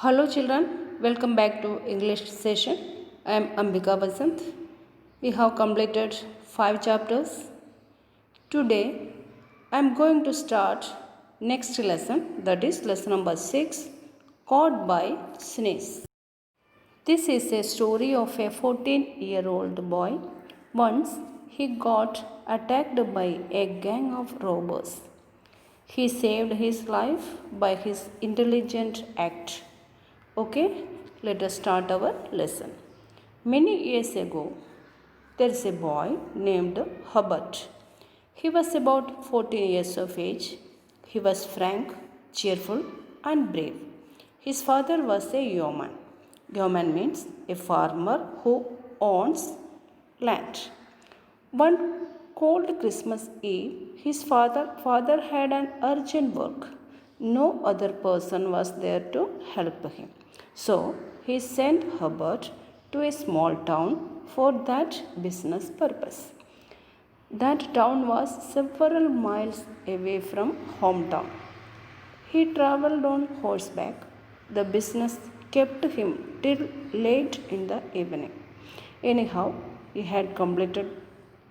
Hello children, welcome back to English session. I am Ambika Basant. We have completed 5 chapters. Today I am going to start next lesson, that is lesson number 6, Caught by Sneeze. This is a story of a 14-year-old boy. Once he got attacked by a gang of robbers. He saved his life by his intelligent act. Okay, let us start our lesson. Many years ago, there is a boy named Hubbard. He was about 14 years of age. He was frank, cheerful, and brave. His father was a yeoman. Yeoman means a farmer who owns land. One cold Christmas Eve, his father had an urgent work. No other person was there to help him. So he sent Hubbard to a small town for that business purpose. That town was several miles away from hometown. He traveled on horseback. The business kept him till late in the evening. Anyhow, he had completed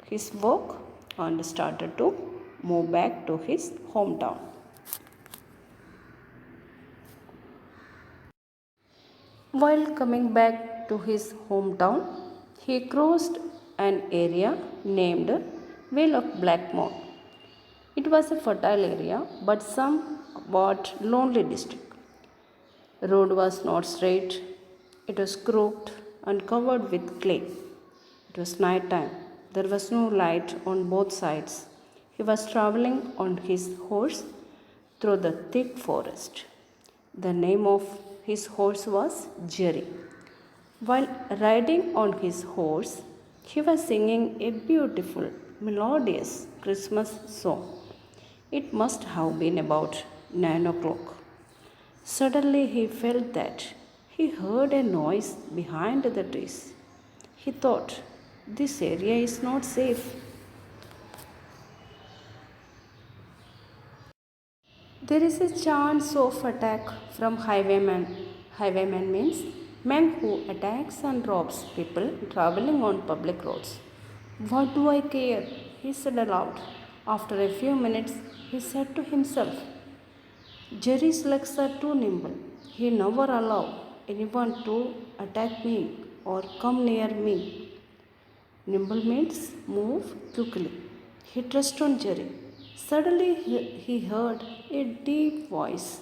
his work and started to move back to his hometown. While coming back to his hometown, he crossed an area named Vale of Blackmore. It was a fertile area but somewhat lonely district. The road was not straight, it was crooked and covered with clay. It was night time. There was no light on both sides. He was traveling on his horse through the thick forest. The name of his horse was Jerry. While riding on his horse, he was singing a beautiful, melodious Christmas song. It must have been about 9 o'clock. Suddenly he felt that he heard a noise behind the trees. He thought, this area is not safe. There is a chance of attack from highwaymen. Highwaymen means men who attacks and robs people traveling on public roads. What do I care? He said aloud. After a few minutes, he said to himself, Jerry's legs are too nimble. He never allow anyone to attack me or come near me. Nimble means move quickly. He trusted on Jerry. Suddenly he heard a deep voice.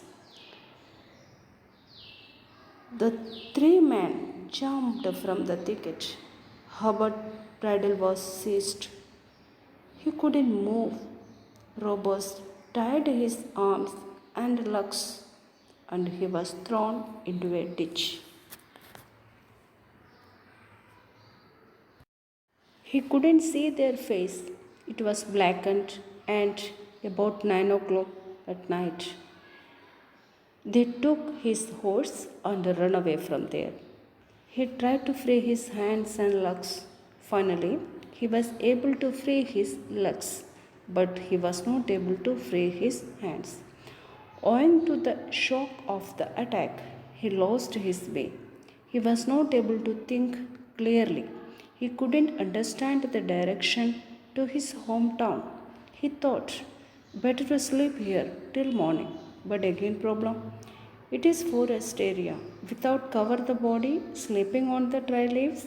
The three men jumped from the thicket. Hubbard's bridle was seized. He couldn't move. Robbers tied his arms and legs, and he was thrown into a ditch. He couldn't see their face. It was blackened and about 9 o'clock at night. They took his horse and ran away from there. He tried to free his hands and legs. Finally, he was able to free his legs, but he was not able to free his hands. Owing to the shock of the attack, he lost his way. He was not able to think clearly. He couldn't understand the direction to his hometown. He thought, better to sleep here till morning. But again problem. It is forest area. Without cover the body, sleeping on the dry leaves,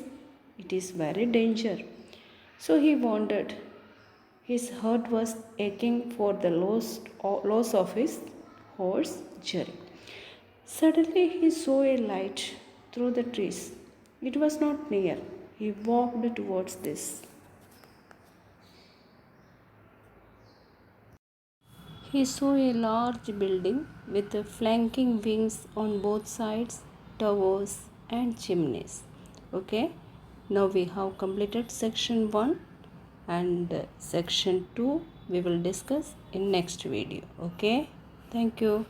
it is very danger. So he wandered. His heart was aching for the loss of his horse Jerry. Suddenly he saw a light through the trees. It was not near. He walked towards this. He saw a large building with flanking wings on both sides, towers and chimneys. Okay, now we have completed section 1 and section 2 we will discuss in next video. Okay, thank you.